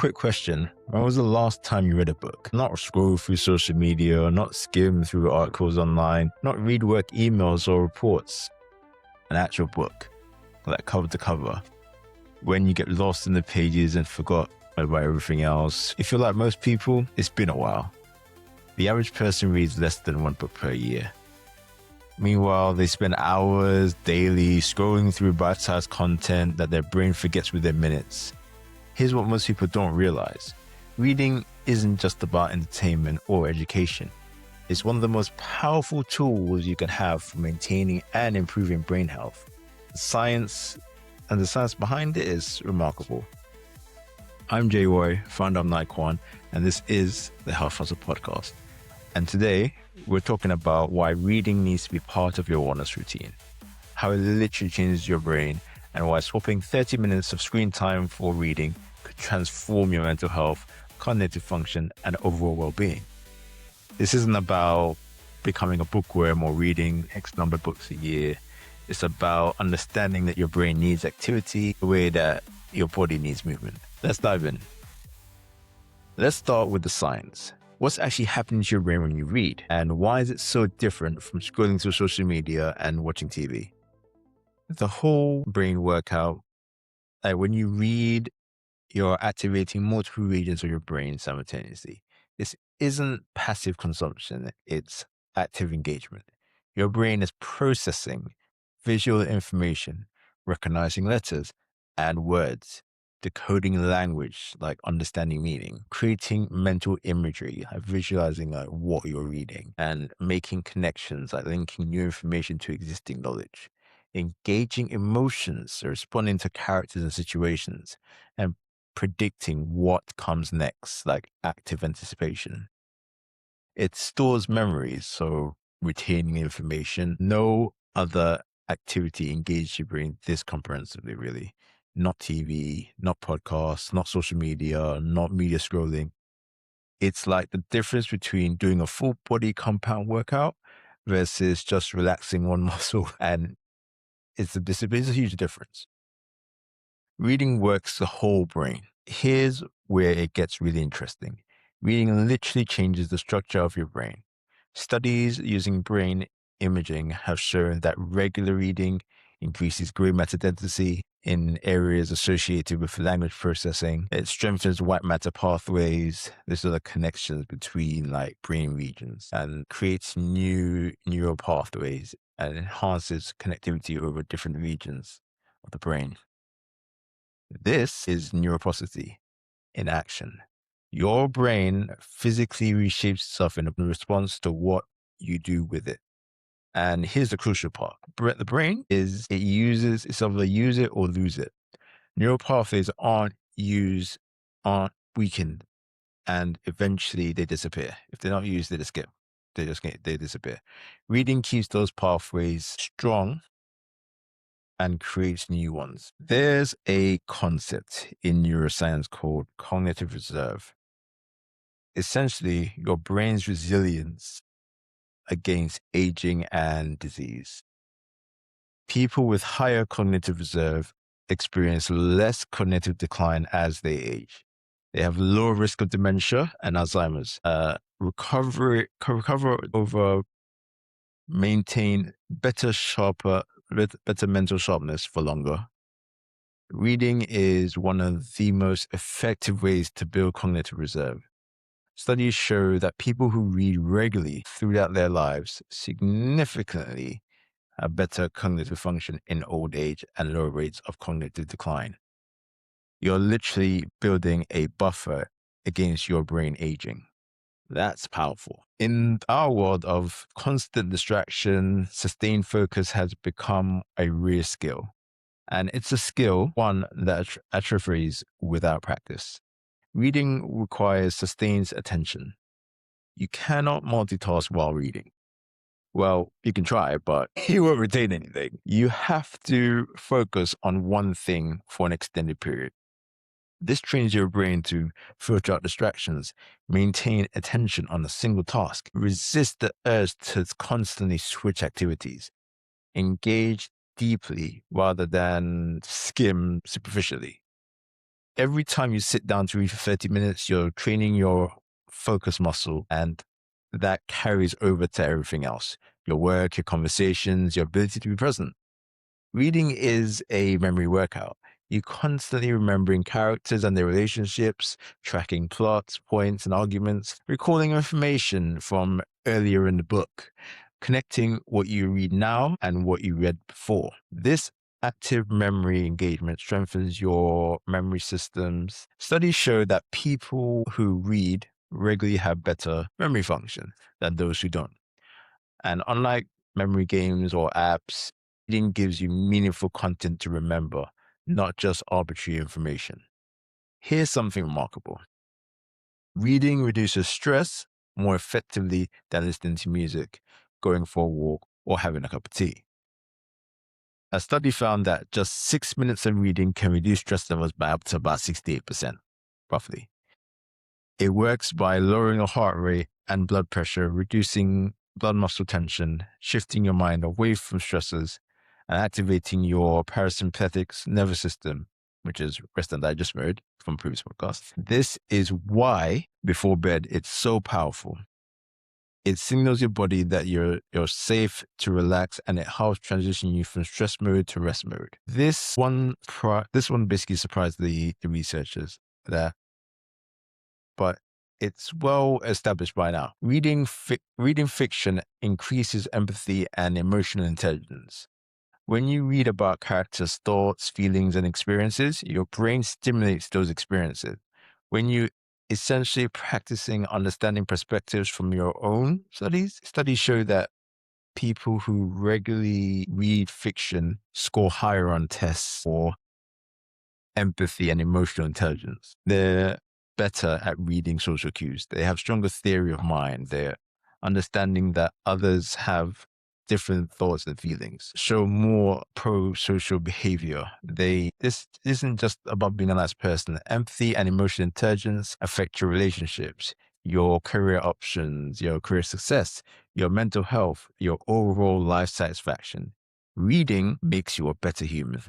quick question. When was the last time you read a book? Not scroll through social media, not skim through articles online, not read work emails or reports. An actual book, like cover to cover. When you get lost in the pages and forgot about everything else. If you're like most people, it's been a while. The average person reads less than one book per year. Meanwhile, they spend hours daily scrolling through bite-sized content that their brain forgets within minutes. Here's what most people don't realize. Reading isn't just about entertainment or education. It's one of the most powerful tools you can have for maintaining and improving brain health. The science behind it is remarkable. I'm Jay Roy, founder of Nike1, and this is the Health Hustle Podcast. And today, we're talking about why reading needs to be part of your wellness routine, how it literally changes your brain, and why swapping 30 minutes of screen time for reading could transform your mental health, cognitive function, and overall well-being. This isn't about becoming a bookworm or reading X number of books a year. It's about understanding that your brain needs activity the way that your body needs movement. Let's dive in. Let's start with the science. What's actually happening to your brain when you read? And why is it so different from scrolling through social media and watching TV? The whole brain workout, like when you read, you're activating multiple regions of your brain simultaneously. This isn't passive consumption, it's active engagement. Your brain is processing visual information, recognizing letters and words, decoding language, like understanding meaning, creating mental imagery, like visualizing like what you're reading, and making connections, like linking new information to existing knowledge, engaging emotions, responding to characters and situations, and predicting what comes next, like active anticipation. It stores memories, so retaining information. No other activity engages your brain this comprehensively, really. Not TV, not podcasts, not social media, not media scrolling. It's like the difference between doing a full body compound workout versus just relaxing one muscle. And it's a huge difference. Reading works the whole brain. Here's where it gets really interesting. Reading literally changes the structure of your brain. Studies using brain imaging have shown that regular reading increases gray matter density in areas associated with language processing. It strengthens white matter pathways. These are the connections between like brain regions, and creates new neural pathways and enhances connectivity over different regions of the brain. This is neuroplasticity in action. Your brain physically reshapes itself in response to what you do with it. And here's the crucial part. The brain it's either use it or lose it. Neural pathways aren't weakened, and eventually they disappear. If they're not used, they disappear. Reading keeps those pathways strong and creates new ones. There's a concept in neuroscience called cognitive reserve. Essentially, your brain's resilience against aging and disease. People with higher cognitive reserve experience less cognitive decline as they age. They have lower risk of dementia and Alzheimer's. Recover over, maintain better mental sharpness for longer. Reading is one of the most effective ways to build cognitive reserve. Studies show that people who read regularly throughout their lives significantly have better cognitive function in old age and lower rates of cognitive decline. You're literally building a buffer against your brain aging. That's powerful. In our world of constant distraction, sustained focus has become a rare skill. And it's a skill, one that atrophies without practice. Reading requires sustained attention. You cannot multitask while reading. Well, you can try, but you won't retain anything. You have to focus on one thing for an extended period. This trains your brain to filter out distractions, maintain attention on a single task, resist the urge to constantly switch activities, engage deeply rather than skim superficially. Every time you sit down to read for 30 minutes, you're training your focus muscle, and that carries over to everything else: your work, your conversations, your ability to be present. Reading is a memory workout. You're constantly remembering characters and their relationships, tracking plots, points, and arguments, recalling information from earlier in the book, connecting what you read now and what you read before. This active memory engagement strengthens your memory systems. Studies show that people who read regularly have better memory function than those who don't. And unlike memory games or apps, reading gives you meaningful content to remember, not just arbitrary information. Here's something remarkable: reading reduces stress more effectively than listening to music, going for a walk, or having a cup of tea. A study found that just 6 minutes of reading can reduce stress levels by up to about 68%, roughly. It works by lowering your heart rate and blood pressure, reducing blood muscle tension, shifting your mind away from stressors, and activating your parasympathetic nervous system, which is rest and digest mode from previous podcasts. This is why before bed it's so powerful. It signals your body that you're safe to relax, and it helps transition you from stress mode to rest mode. This one basically surprised the researchers there, but it's well established by now. Reading fiction increases empathy and emotional intelligence. When you read about characters' thoughts, feelings, and experiences, your brain stimulates those experiences. When you essentially practicing understanding perspectives from your own studies show that people who regularly read fiction score higher on tests for empathy and emotional intelligence. They're better at reading social cues. They have stronger theory of mind. They're understanding that others have different thoughts and feelings, show more pro-social behavior. This isn't just about being a nice person. Empathy and emotional intelligence affect your relationships, your career options, your career success, your mental health, your overall life satisfaction. Reading makes you a better human,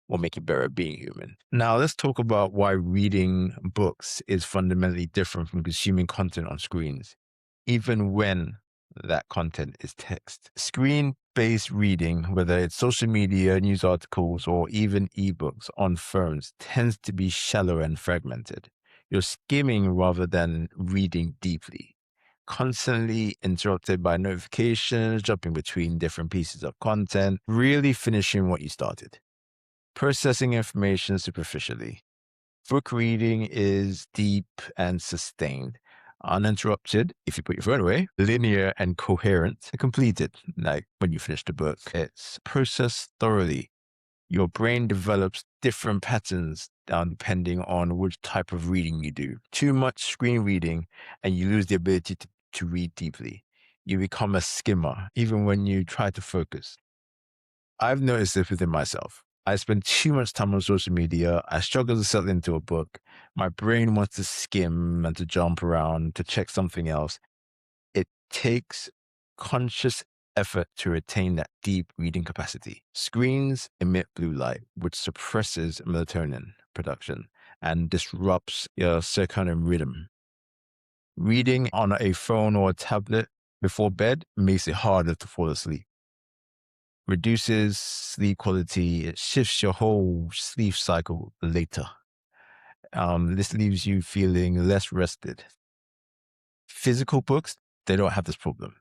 or make you better at being human. Now, let's talk about why reading books is fundamentally different from consuming content on screens, even when that content is text. Screen-based reading, whether it's social media, news articles, or even ebooks on phones, tends to be shallow and fragmented. You're skimming rather than reading deeply, constantly interrupted by notifications, jumping between different pieces of content, really finishing what you started. Processing information superficially. Book reading is deep and sustained, uninterrupted if you put your phone away, linear and coherent, completed. Like when you finish the book, it's processed thoroughly. Your brain develops different patterns depending on which type of reading you do. Too much screen reading and you lose the ability to read deeply. You become a skimmer, even when you try to focus. I've noticed this within myself. I spend too much time on social media. I struggle to settle into a book. My brain wants to skim and to jump around, to check something else. It takes conscious effort to retain that deep reading capacity. Screens emit blue light, which suppresses melatonin production and disrupts your circadian rhythm. Reading on a phone or a tablet before bed makes it harder to fall asleep, reduces sleep quality, it shifts your whole sleep cycle later. This leaves you feeling less rested. Physical books, they don't have this problem.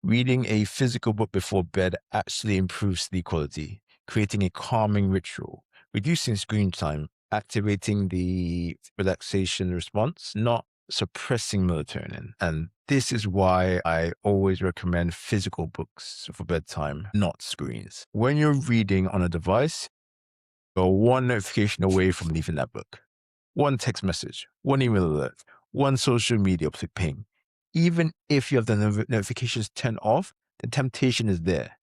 Reading a physical book before bed actually improves sleep quality, creating a calming ritual, reducing screen time, activating the relaxation response, not suppressing melatonin. And this is why I always recommend physical books for bedtime, not screens. When you're reading on a device, you're one notification away from leaving that book. One text message, one email alert, one social media ping. Even if you have the notifications turned off, the temptation is there.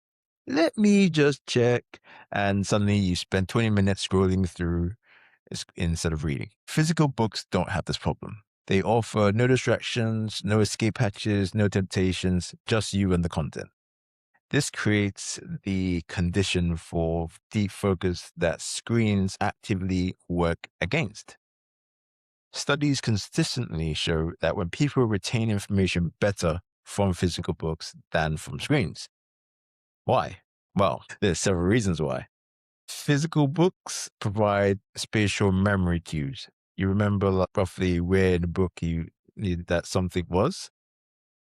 Let me just check. And suddenly you spend 20 minutes scrolling through instead of reading. Physical books don't have this problem. They offer no distractions, no escape hatches, no temptations, just you and the content. This creates the condition for deep focus that screens actively work against. Studies consistently show that when people retain information better from physical books than from screens. Why? Well, there's several reasons why. Physical books provide spatial memory cues. You remember roughly where in the book you needed that something was.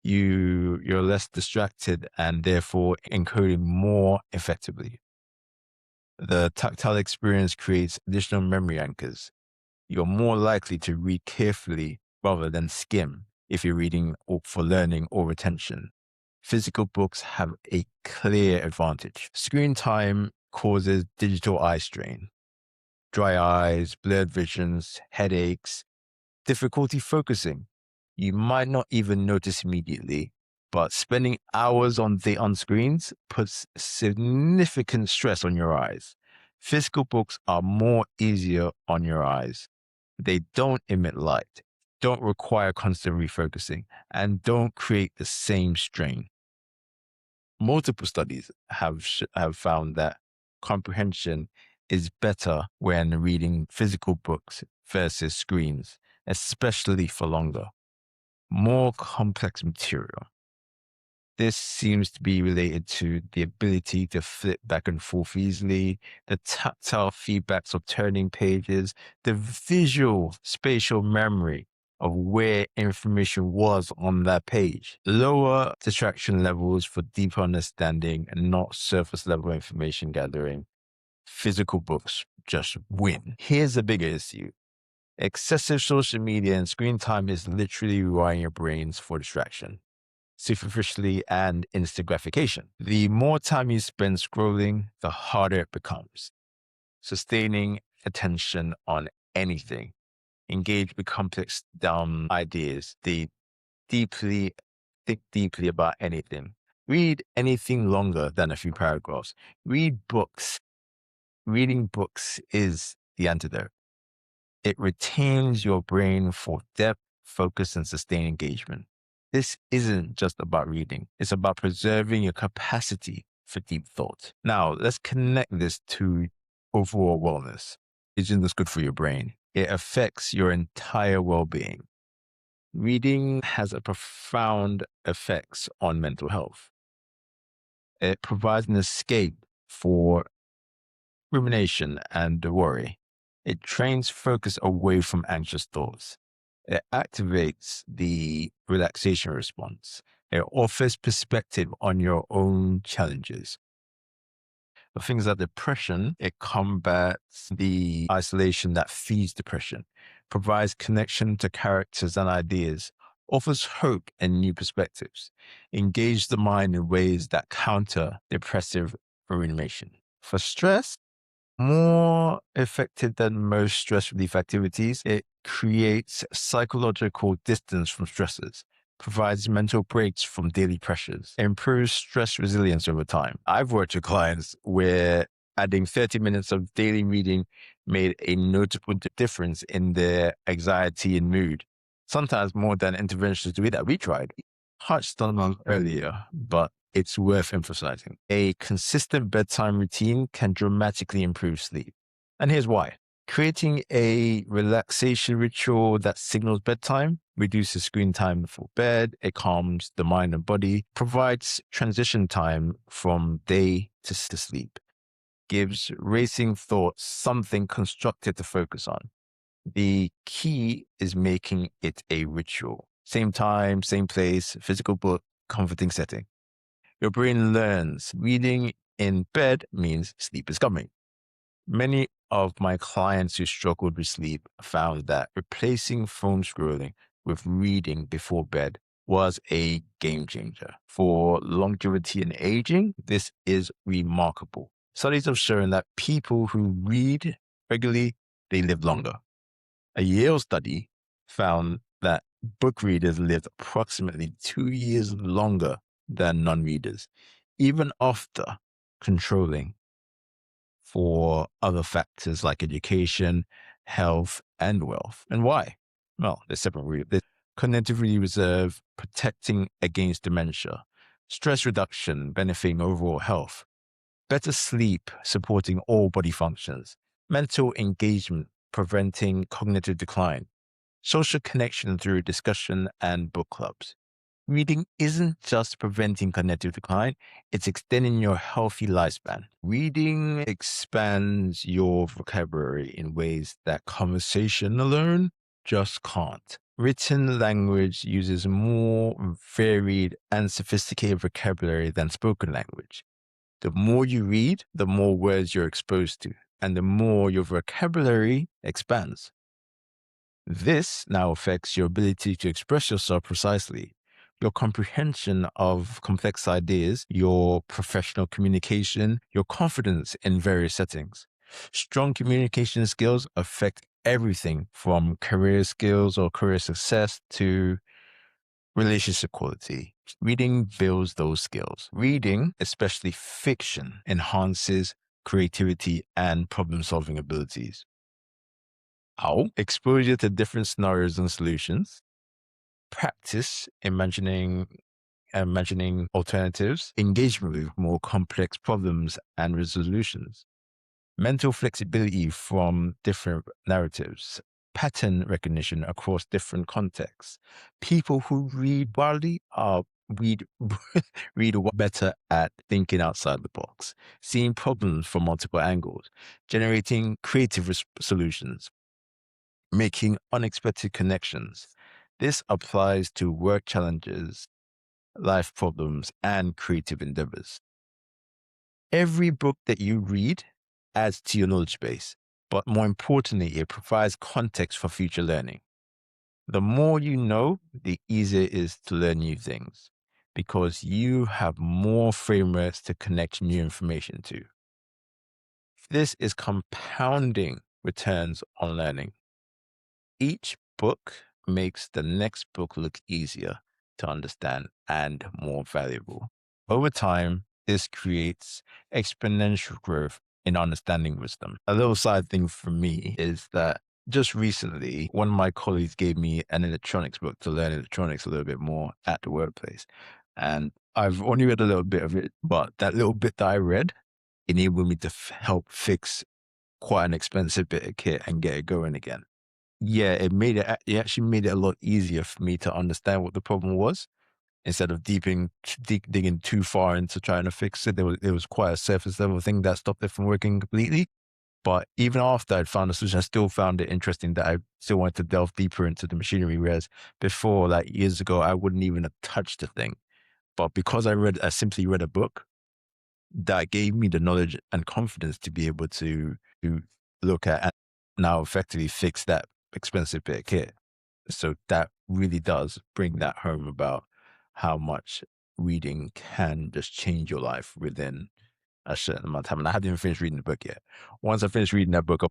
You're less distracted and therefore encoding more effectively. The tactile experience creates additional memory anchors. You're more likely to read carefully rather than skim if you're reading for learning or retention. Physical books have a clear advantage. Screen time causes digital eye strain, dry eyes, blurred visions, headaches, difficulty focusing. You might not even notice immediately, but spending hours on screens puts significant stress on your eyes. Physical books are more easier on your eyes. They don't emit light, don't require constant refocusing, and don't create the same strain. Multiple studies have found that comprehension is better when reading physical books versus screens, especially for longer, more complex material. This seems to be related to the ability to flip back and forth easily, the tactile feedbacks of turning pages, the visual spatial memory of where information was on that page. Lower distraction levels for deeper understanding and not surface level information gathering. Physical books just win. Here's a bigger issue. Excessive social media and screen time is literally wiring your brains for distraction, superficially and instant gratification. The more time you spend scrolling, the harder it becomes. Sustaining attention on anything, engage with complex ideas, think deeply about anything. Read anything longer than a few paragraphs. Read books. Reading books is the antidote. It retains your brain for depth, focus, and sustained engagement. This isn't just about reading. It's about preserving your capacity for deep thought. Now, let's connect this to overall wellness. Isn't this good for your brain? It affects your entire well-being. Reading has a profound effects on mental health. It provides an escape for rumination and worry. It trains focus away from anxious thoughts. It activates the relaxation response. It offers perspective on your own challenges. For things like depression, it combats the isolation that feeds depression, provides connection to characters and ideas, offers hope and new perspectives, engage the mind in ways that counter depressive rumination. For stress, more effective than most stress relief activities, it creates psychological distance from stressors, provides mental breaks from daily pressures, improves stress resilience over time. I've worked with clients where adding 30 minutes of daily reading made a notable difference in their anxiety and mood, sometimes more than interventions that we tried. Touched on them earlier, but it's worth emphasizing. A consistent bedtime routine can dramatically improve sleep. And here's why. Creating a relaxation ritual that signals bedtime, reduces screen time before bed, it calms the mind and body, provides transition time from day to sleep, gives racing thoughts something constructive to focus on. The key is making it a ritual. Same time, same place, physical book, comforting setting. Your brain learns reading in bed means sleep is coming. Many of my clients who struggled with sleep found that replacing phone scrolling with reading before bed was a game changer. For longevity and aging, this is remarkable. Studies have shown that people who read regularly, they live longer. A Yale study found that book readers lived approximately 2 years longer than non-readers, even after controlling for other factors like education, health, and wealth. And why? Well, there's several reasons. Cognitively reserve, protecting against dementia, stress reduction benefiting overall health, better sleep supporting all body functions, mental engagement preventing cognitive decline, social connection through discussion and book clubs. Reading isn't just preventing cognitive decline, it's extending your healthy lifespan. Reading expands your vocabulary in ways that conversation alone just can't. Written language uses more varied and sophisticated vocabulary than spoken language. The more you read, the more words you're exposed to, and the more your vocabulary expands. This now affects your ability to express yourself precisely, your comprehension of complex ideas, your professional communication, your confidence in various settings. Strong communication skills affect everything from career skills or career success to relationship quality. Reading builds those skills. Reading, especially fiction, enhances creativity and problem-solving abilities. How? Exposure to different scenarios and solutions. Practice imagining alternatives. Engagement with more complex problems and resolutions. Mental flexibility from different narratives. Pattern recognition across different contexts. People who read widely read better at thinking outside the box, seeing problems from multiple angles, generating creative solutions, making unexpected connections. This applies to work challenges, life problems, and creative endeavors. Every book that you read adds to your knowledge base, but more importantly, it provides context for future learning. The more you know, the easier it is to learn new things because you have more frameworks to connect new information to. This is compounding returns on learning. Each book makes the next book look easier to understand and more valuable. Over time, this creates exponential growth in understanding wisdom. A little side thing for me is that just recently, one of my colleagues gave me an electronics book to learn electronics a little bit more at the workplace. And I've only read a little bit of it, but that little bit that I read enabled me to help fix quite an expensive bit of kit and get it going again. Yeah, it actually made it a lot easier for me to understand what the problem was instead of digging too far into trying to fix it. It was quite a surface level thing that stopped it from working completely. But even after I'd found a solution, I still found it interesting that I still wanted to delve deeper into the machinery. Whereas before, like years ago, I wouldn't even have touched the thing. But because I simply read a book, that gave me the knowledge and confidence to be able to look at and now effectively fix that expensive bit of kit. So that really does bring that home about how much reading can just change your life within a certain amount of time. And I haven't even finished reading the book yet. Once I finish reading that book,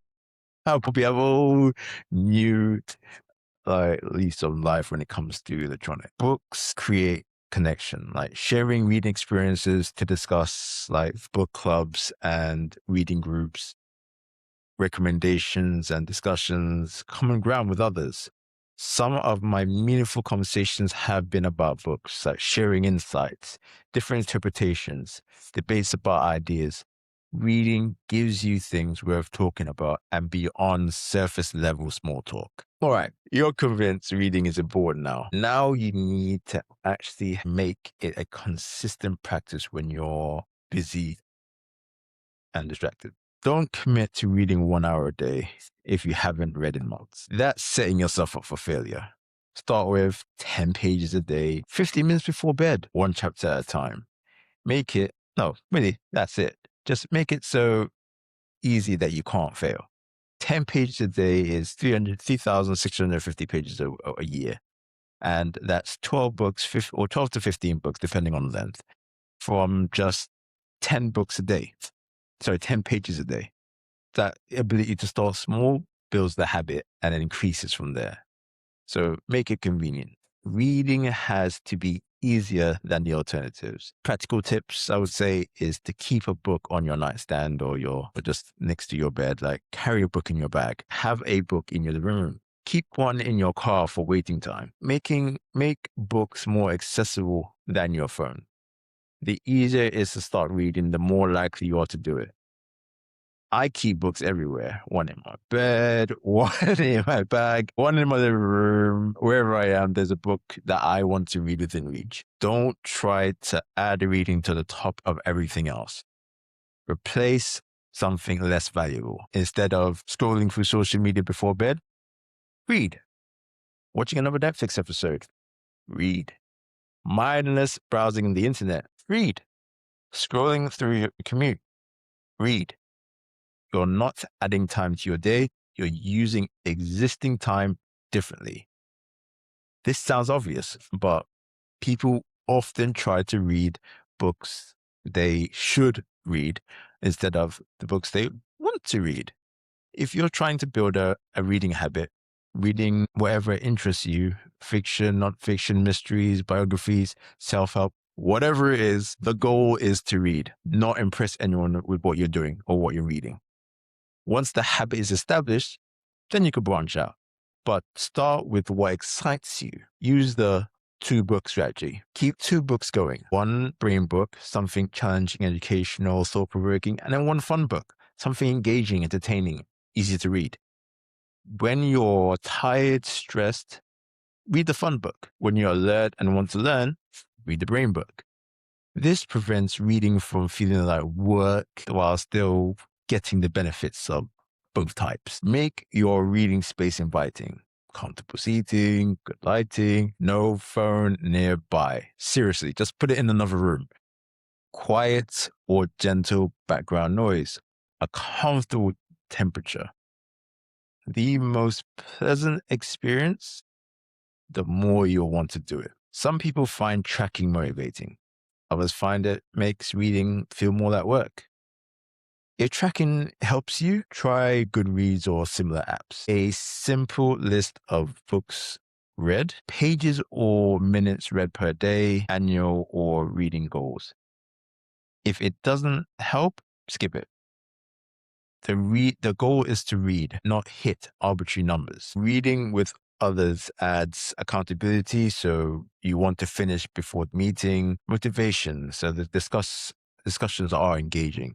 I'll probably have a whole new lease of life when it comes to electronic books. Create connection, like sharing reading experiences to discuss like book clubs and reading groups, recommendations and discussions, common ground with others. Some of my meaningful conversations have been about books, like sharing insights, different interpretations, debates about ideas. Reading gives you things worth talking about and beyond surface level small talk. All right, you're convinced reading is important now. Now you need to actually make it a consistent practice when you're busy and distracted. Don't commit to reading 1 hour a day if you haven't read in months. That's setting yourself up for failure. Start with 10 pages a day, 50 minutes before bed, one chapter at a time. That's it. Just make it so easy that you can't fail. 10 pages a day is 3,650 pages a year. And that's 12 books, or 12 to 15 books, depending on length, from just 10 books a day. 10 pages a day. That ability to start small builds the habit and it increases from there. So make it convenient. Reading has to be easier than the alternatives. Practical tips, I would say, is to keep a book on your nightstand or just next to your bed. Like carry a book in your bag. Have a book in your living room. Keep one in your car for waiting time. Make books more accessible than your phone. the easier it is to start reading, the more likely you are to do it. I keep books everywhere. One in my bed, one in my bag, one in my living room. Wherever I am, there's a book that I want to read within reach. Don't try to add reading to the top of everything else. Replace something less valuable. Instead of scrolling through social media before bed, read. Watching another Netflix episode, read. Mindless browsing the internet, read. Scrolling through your commute, read. You're not adding time to your day, you're using existing time differently. This sounds obvious, but people often try to read books they should read instead of the books they want to read. If you're trying to build a reading habit, reading whatever interests you, fiction, non-fiction, mysteries, biographies, self-help, whatever it is, the goal is to read, not impress anyone with what you're doing or what you're reading. Once the habit is established, then you could branch out. But start with what excites you. Use the 2-book strategy. Keep 2 books going. One brain book, something challenging, educational, thought-provoking, and then one fun book, something engaging, entertaining, easy to read. When you're tired, stressed, read the fun book. When you're alert and want to learn, read the brain book. This prevents reading from feeling like work while still getting the benefits of both types. Make your reading space inviting. Comfortable seating, good lighting, no phone nearby. Seriously, just put it in another room. Quiet or gentle background noise. A comfortable temperature. The most pleasant experience, the more you'll want to do it. Some people find tracking motivating. Others find it makes reading feel more like work. If tracking helps you, try Goodreads or similar apps. A simple list of books read, pages or minutes read per day, annual or reading goals. If it doesn't help, skip it. The goal is to read, not hit arbitrary numbers. Reading with others adds accountability, so you want to finish before the meeting, motivation, so the discussions are engaging.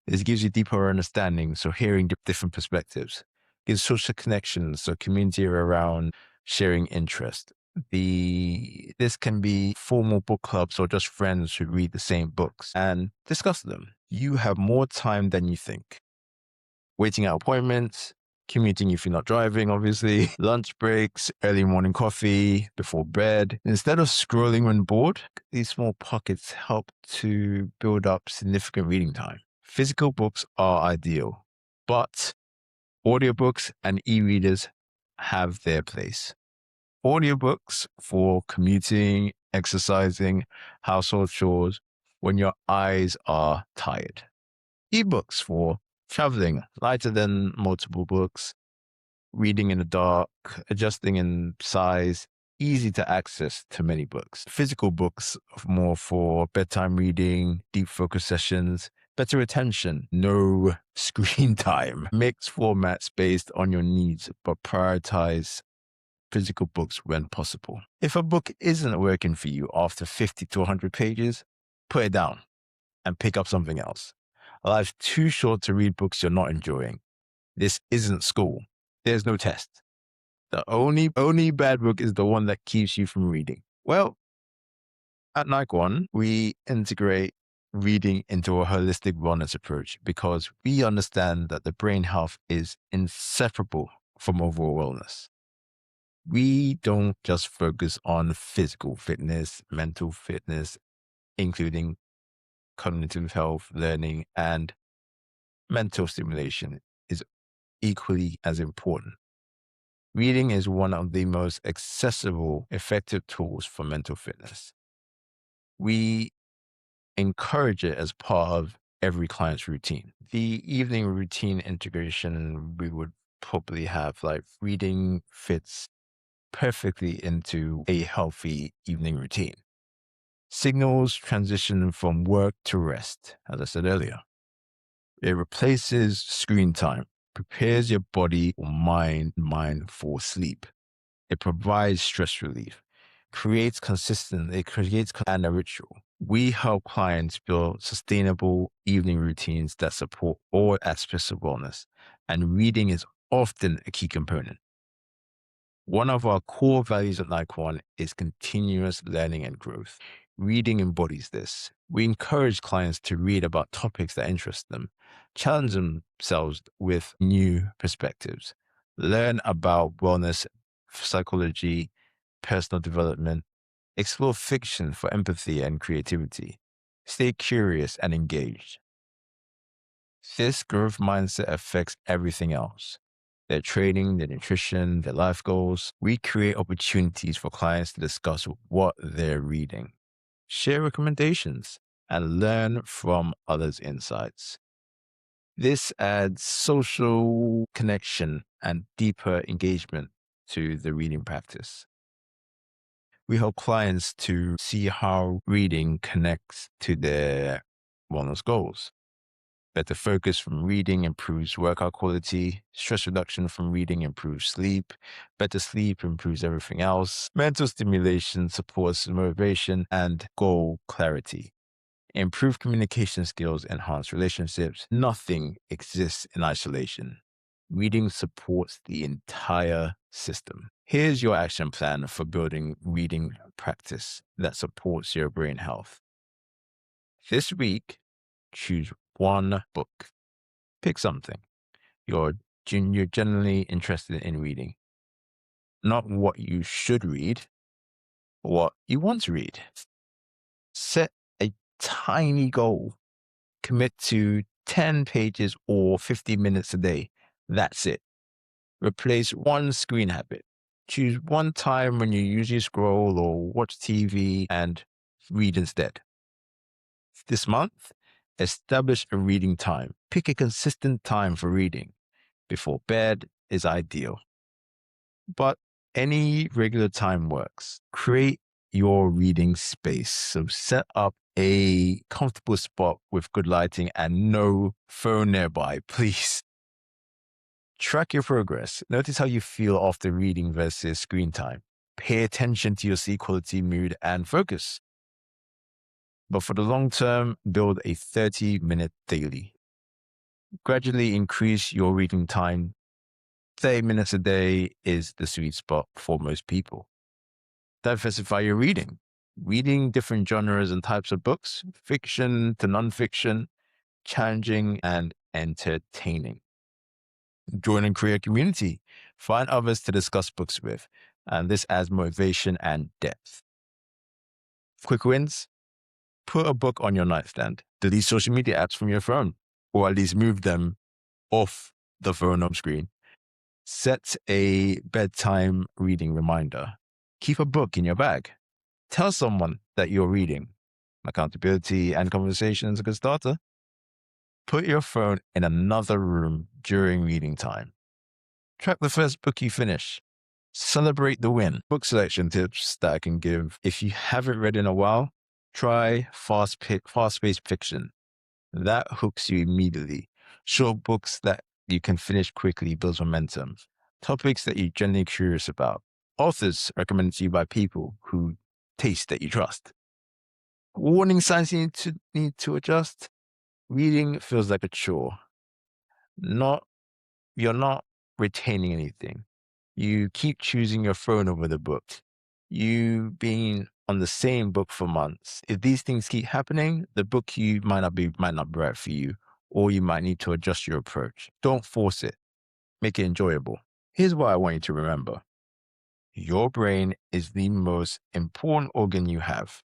This gives you deeper understanding, so hearing different perspectives. Gives social connections, so community around sharing interest. This can be formal book clubs or just friends who read the same books and discuss them. You have more time than you think. Waiting at appointments, commuting if you're not driving, obviously, lunch breaks, early morning coffee, before bed. Instead of scrolling when bored, these small pockets help to build up significant reading time. Physical books are ideal, but audiobooks and e-readers have their place. Audiobooks for commuting, exercising, household chores, when your eyes are tired. Ebooks for traveling, lighter than multiple books, reading in the dark, adjusting in size, easy to access to many books. Physical books more for bedtime reading, deep focus sessions, better attention, no screen time. Mix formats based on your needs, but prioritize physical books when possible. If a book isn't working for you after 50 to 100 pages, put it down and pick up something else. Life's too short to read books you're not enjoying. This isn't school. There's no test. The only bad book is the one that keeps you from reading. Well, at Nike One, we integrate reading into a holistic wellness approach because we understand that the brain health is inseparable from overall wellness. We don't just focus on physical fitness, mental fitness, including cognitive health, learning, and mental stimulation is equally as important. Reading is one of the most accessible, effective tools for mental fitness. We encourage it as part of every client's routine. The evening routine integration, we would probably have like reading fits perfectly into a healthy evening routine. Signals transition from work to rest, as I said earlier. It replaces screen time, prepares your body or mind for sleep. It provides stress relief, creates and a ritual. We help clients build sustainable evening routines that support all aspects of wellness, and reading is often a key component. One of our core values at Nike is continuous learning and growth. Reading embodies this. We encourage clients to read about topics that interest them, challenge themselves with new perspectives, learn about wellness, psychology, personal development, explore fiction for empathy and creativity, stay curious and engaged. This growth mindset affects everything else: their training, their nutrition, their life goals. We create opportunities for clients to discuss what they're reading, share recommendations, and learn from others' insights. This adds social connection and deeper engagement to the reading practice. We help clients to see how reading connects to their wellness goals. Better focus from reading improves workout quality. Stress reduction from reading improves sleep. Better sleep improves everything else. Mental stimulation supports motivation and goal clarity. Improved communication skills enhance relationships. Nothing exists in isolation. Reading supports the entire system. Here's your action plan for building reading practice that supports your brain health. This week, choose one book. Pick something you're generally interested in reading. Not what you should read, what you want to read. Set a tiny goal. Commit to 10 pages or 50 minutes a day. That's it. Replace one screen habit. Choose one time when you usually scroll or watch TV and read instead. This month, establish a reading time. Pick a consistent time for reading. Before bed is ideal, but any regular time works. Create your reading space. So set up a comfortable spot with good lighting and no phone nearby, please. Track your progress. Notice how you feel after reading versus screen time. Pay attention to your sleep quality, mood, and focus. But for the long term, build a 30-minute daily. Gradually increase your reading time. 30 minutes a day is the sweet spot for most people. Diversify your reading. Reading different genres and types of books, fiction to nonfiction, challenging and entertaining. Join and create a community. Find others to discuss books with, and this adds motivation and depth. Quick wins. Put a book on your nightstand. Delete social media apps from your phone, or at least move them off the phone home screen. Set a bedtime reading reminder. Keep a book in your bag. Tell someone that you're reading. Accountability and conversation is a good starter. Put your phone in another room during reading time. Track the first book you finish. Celebrate the win. Book selection tips that I can give. If you haven't read in a while, try fast-paced fiction. That hooks you immediately. Short books that you can finish quickly builds momentum. Topics that you're generally curious about. Authors recommended to you by people who taste that you trust. Warning signs you need to adjust. Reading feels like a chore. You're not retaining anything. You keep choosing your phone over the book. You've been on the same book for months. If these things keep happening, the book you might not be right for you, or you might need to adjust your approach. Don't force it. Make it enjoyable. Here's what I want you to remember. Your brain is the most important organ you have.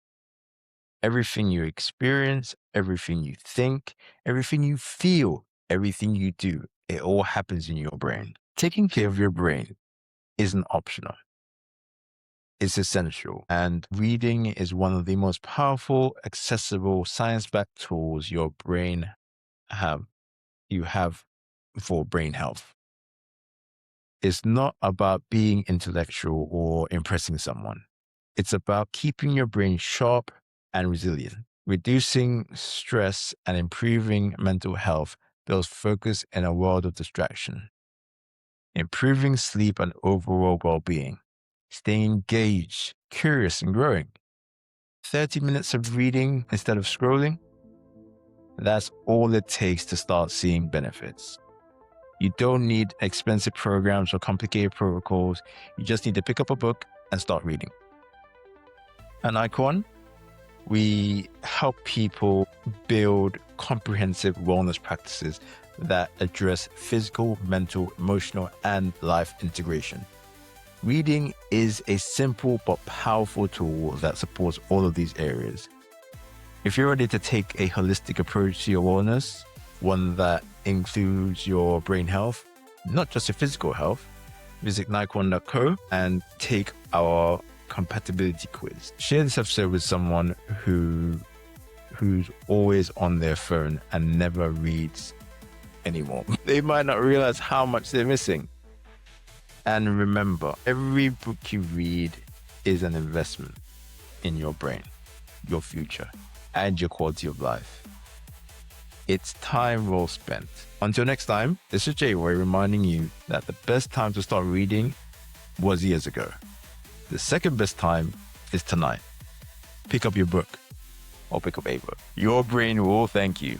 Everything you experience, everything you think, everything you feel, everything you do, it all happens in your brain. Taking care of your brain isn't optional. It's essential. And reading is one of the most powerful, accessible, science-backed tools you have for brain health. It's not about being intellectual or impressing someone. It's about keeping your brain sharp and resilient. Reducing stress and improving mental health builds focus in a world of distraction. Improving sleep and overall well-being. Staying engaged, curious, and growing. 30 minutes of reading instead of scrolling. That's all it takes to start seeing benefits. You don't need expensive programs or complicated protocols. You just need to pick up a book and start reading. At Icon, we help people build comprehensive wellness practices that address physical, mental, emotional, and life integration. Reading is a simple but powerful tool that supports all of these areas. If you're ready to take a holistic approach to your wellness, one that includes your brain health, not just your physical health, visit Nikon.co and take our compatibility quiz. Share this episode with someone who's always on their phone and never reads anymore. They might not realize how much they're missing. And remember, every book you read is an investment in your brain, your future, and your quality of life. It's time well spent. Until next time, this is Jay-Roy reminding you that the best time to start reading was years ago. The second best time is tonight. Pick up your book or pick up a book. Your brain will thank you.